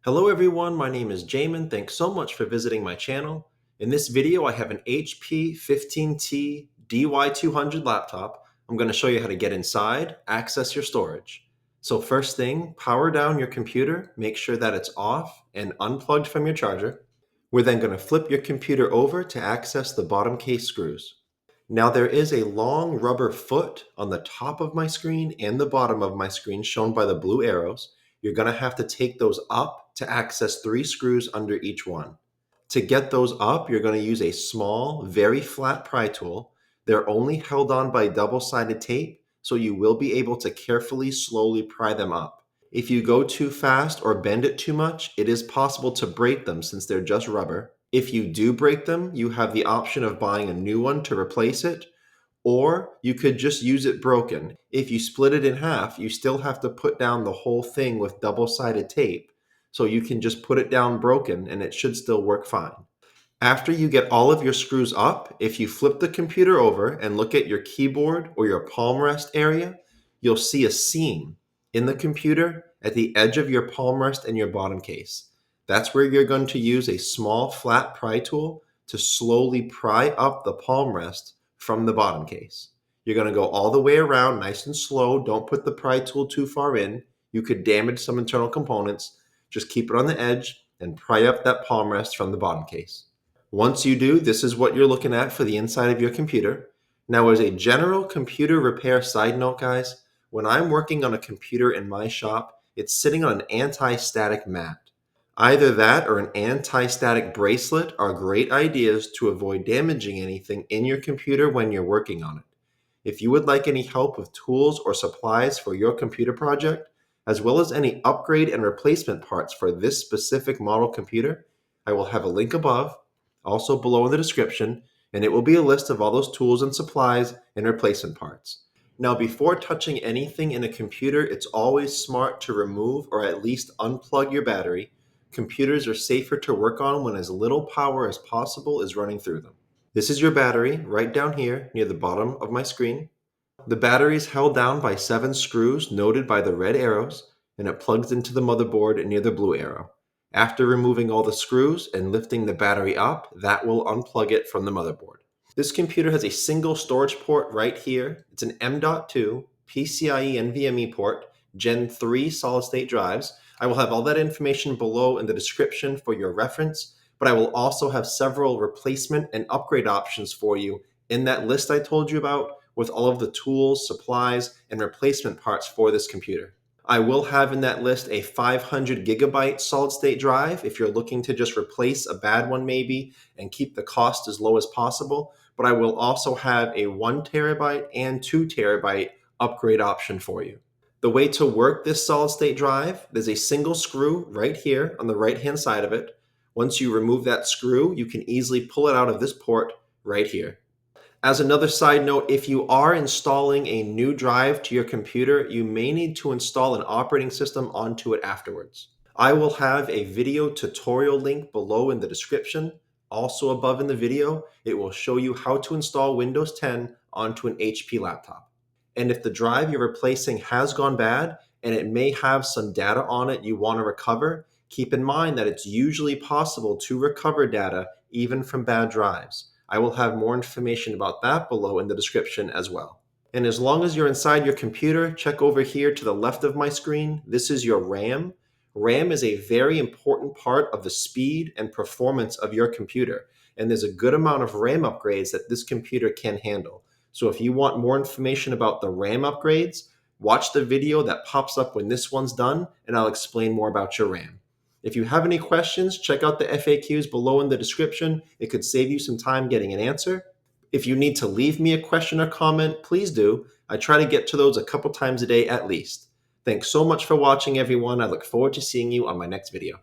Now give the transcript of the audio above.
Hello everyone, my name is Jamin. Thanks so much for visiting my channel. In this video, I have an HP 15t-dy200 laptop. I'm going to show you how to get inside, access your storage. So first thing, power down your computer, make sure that it's off and unplugged from your charger. We're then going to flip your computer over to access the bottom case screws. Now there is a long rubber foot on the top of my screen and the bottom of my screen shown by the blue arrows. You're going to have to take those up to access 3 screws under each one. To get those up, you're going to use a small, very flat pry tool. They're only held on by double-sided tape, so you will be able to carefully, slowly pry them up. If you go too fast or bend it too much, it is possible to break them since they're just rubber. If you do break them, you have the option of buying a new one to replace it, or you could just use it broken. If you split it in half, you still have to put down the whole thing with double-sided tape, so you can just put it down broken and it should still work fine. After you get all of your screws up, if you flip the computer over and look at your keyboard or your palm rest area, you'll see a seam in the computer at the edge of your palm rest and your bottom case. That's where you're going to use a small flat pry tool to slowly pry up the palm rest from the bottom case. You're going to go all the way around nice and slow. Don't put the pry tool too far in. You could damage some internal components. Just keep it on the edge and pry up that palm rest from the bottom case. Once you do, this is what you're looking at for the inside of your computer. Now, as a general computer repair side note, guys, when I'm working on a computer in my shop, it's sitting on an anti-static mat. Either that or an anti-static bracelet are great ideas to avoid damaging anything in your computer when you're working on it. If you would like any help with tools or supplies for your computer project, as well as any upgrade and replacement parts for this specific model computer, I will have a link above, also below in the description, and it will be a list of all those tools and supplies and replacement parts. Now, before touching anything in a computer, it's always smart to remove or at least unplug your battery. Computers are safer to work on when as little power as possible is running through them. This is your battery right down here near the bottom of my screen. The battery is held down by 7 screws noted by the red arrows, and it plugs into the motherboard near the blue arrow. After removing all the screws and lifting the battery up, that will unplug it from the motherboard. This computer has a single storage port right here. It's an M.2 PCIe NVMe port, Gen 3 solid-state drives. I will have all that information below in the description for your reference, but I will also have several replacement and upgrade options for you in that list I told you about with all of the tools, supplies, and replacement parts for this computer. I will have in that list a 500 gigabyte solid-state drive if you're looking to just replace a bad one maybe and keep the cost as low as possible, but I will also have a 1 terabyte and 2 terabyte upgrade option for you. The way to work this solid-state drive, there's a single screw right here on the right-hand side of it. Once you remove that screw, you can easily pull it out of this port right here. As another side note, if you are installing a new drive to your computer, you may need to install an operating system onto it afterwards. I will have a video tutorial link below in the description. Also above in the video, it will show you how to install Windows 10 onto an HP laptop. And if the drive you're replacing has gone bad and it may have some data on it you want to recover, keep in mind that it's usually possible to recover data even from bad drives. I will have more information about that below in the description as well. And as long as you're inside your computer, check over here to the left of my screen. This is your RAM. RAM is a very important part of the speed and performance of your computer. And there's a good amount of RAM upgrades that this computer can handle. So if you want more information about the RAM upgrades, watch the video that pops up when this one's done, and I'll explain more about your RAM. If you have any questions, check out the FAQs below in the description. It could save you some time getting an answer. If you need to leave me a question or comment, please do. I try to get to those a couple times a day at least. Thanks so much for watching, everyone. I look forward to seeing you on my next video.